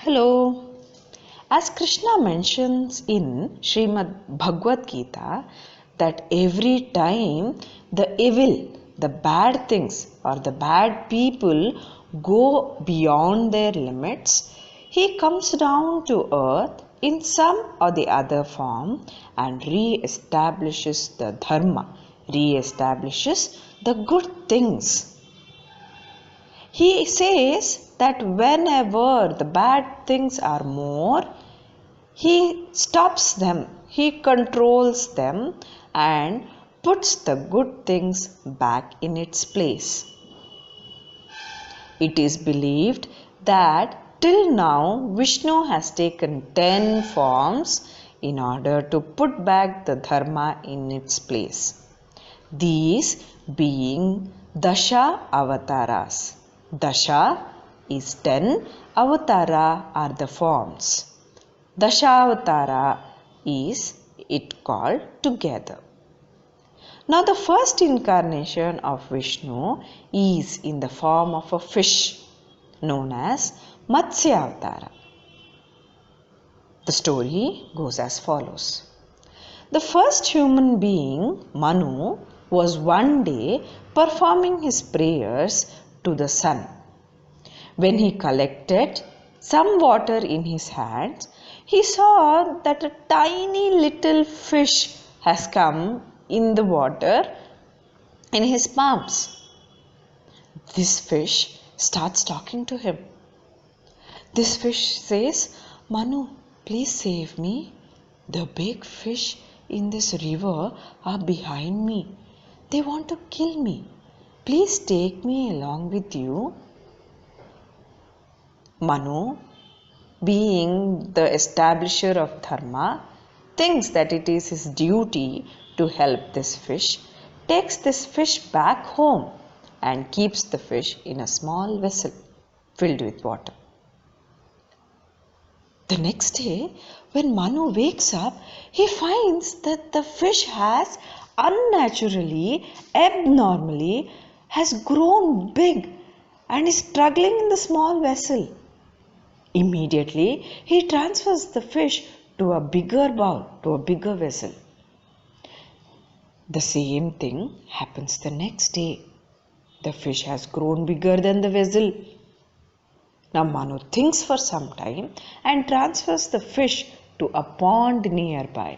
Hello. As Krishna mentions in Srimad Bhagavad Gita that every time the evil, the bad things or the bad people go beyond their limits, he comes down to earth in some or the other form and re-establishes the dharma, re-establishes the good things. He says that whenever the bad things are more, he stops them, he controls them and puts the good things back in its place. It is believed that till now Vishnu has taken 10 forms in order to put back the dharma in its place. These being Dashavathars. Dasha is 10, Avatara are the forms. Dashavatara is it called together. Now the first incarnation of Vishnu is in the form of a fish known as Matsya. The story goes as follows. The first human being, Manu, was one day performing his prayers to the sun. When he collected some water in his hands, he saw that a tiny little fish has come in the water in his palms. This fish starts talking to him. This fish says, "Manu, please save me. The big fish in this river are behind me. They want to kill me. Please take me along with you." Manu, being the establisher of dharma, thinks that it is his duty to help this fish, takes this fish back home and keeps the fish in a small vessel filled with water. The next day, when Manu wakes up, he finds that the fish has unnaturally, abnormally, has grown big and is struggling in the small vessel. Immediately, he transfers the fish to a bigger bowl, to a bigger vessel. The same thing happens the next day. The fish has grown bigger than the vessel. Now Manu thinks for some time and transfers the fish to a pond nearby.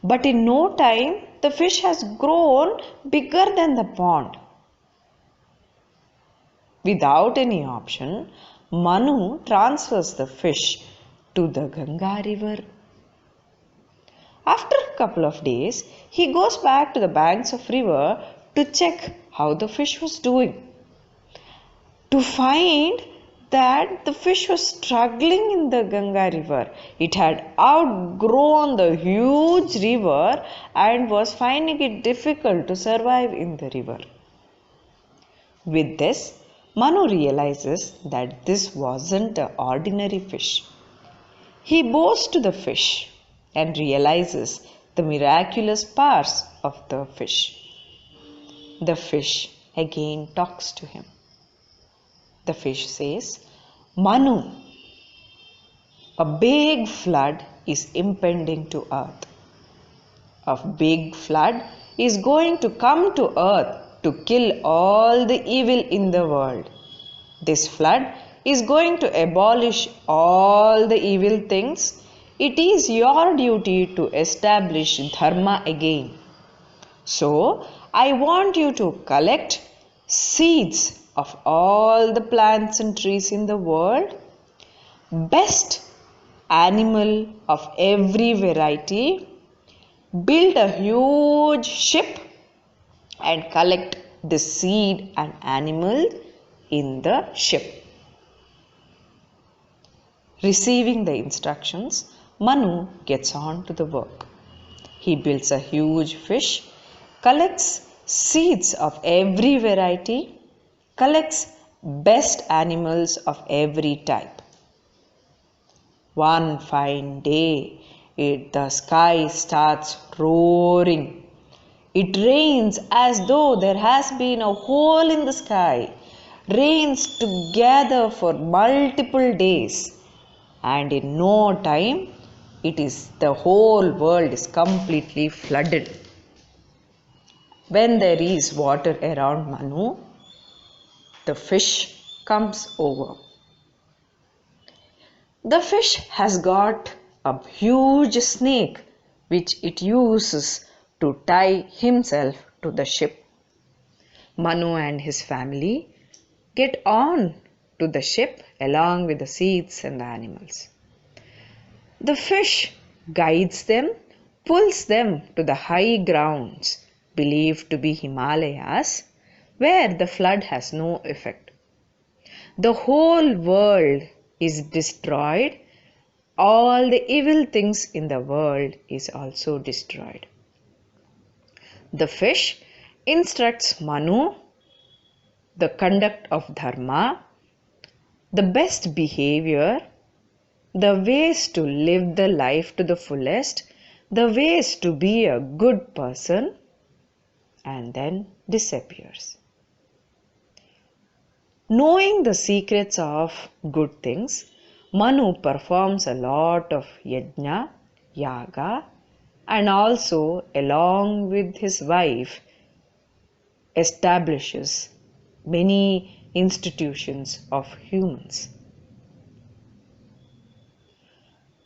But in no time, the fish has grown bigger than the pond. Without any option, Manu transfers the fish to the Ganga river. After a couple of days, he goes back to the banks of river to check how the fish was doing. To find that the fish was struggling in the Ganga river. It had outgrown the huge river and was finding it difficult to survive in the river. With this, Manu realizes that this wasn't an ordinary fish. He bows to the fish and realizes the miraculous powers of the fish. The fish again talks to him. The fish says, "Manu, a big flood is impending to earth. A big flood is going to come to earth to kill all the evil in the world. This flood is going to abolish all the evil things. It is your duty to establish dharma again. So, I want you to collect seeds of all the plants and trees in the world, best animal of every variety, build a huge ship and collect the seed and animal in the ship." Receiving the instructions, Manu gets on to the work. He builds a huge fish, collects seeds of every variety, collects best animals of every type. One fine day, the sky starts roaring. It rains as though there has been a hole in the sky. rains together for multiple days, and in no time the whole world is completely flooded. When there is water around Manu, the fish comes over. The fish has got a huge snake which it uses to tie himself to the ship. Manu and his family get on to the ship along with the seeds and the animals. The fish guides them, pulls them to the high grounds believed to be Himalayas, where the flood has no effect. The whole world is destroyed. All the evil things in the world is also destroyed. The fish instructs Manu the conduct of dharma, the best behavior, the ways to live the life to the fullest, the ways to be a good person, and then disappears. Knowing the secrets of good things, Manu performs a lot of yajna, yaga, and also along with his wife establishes many institutions of humans.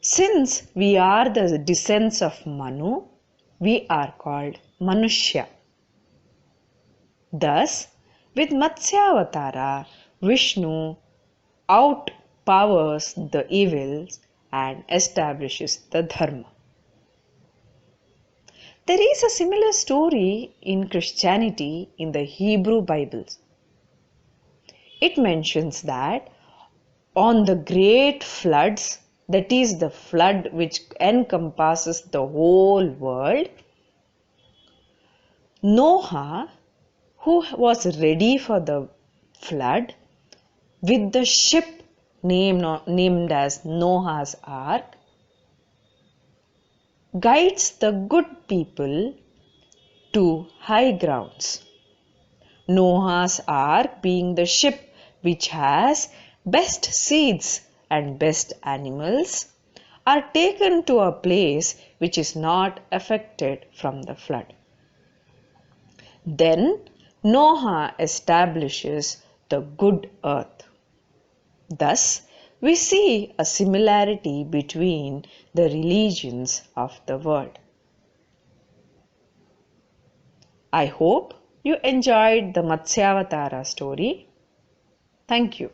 Since we are the descendants of Manu, we are called Manushya. Thus, with Matsyavatara, Vishnu outpowers the evils and establishes the dharma. There is a similar story in Christianity in the Hebrew Bibles. It mentions that on the great floods, that is the flood which encompasses the whole world, Noah, who was ready for the flood with the ship named as Noah's Ark, guides the good people to high grounds. Noah's Ark being the ship which has best seeds and best animals are taken to a place which is not affected from the flood. Then Noah establishes the good earth. Thus, we see a similarity between the religions of the world. I hope you enjoyed the Matsyavatara story. Thank you.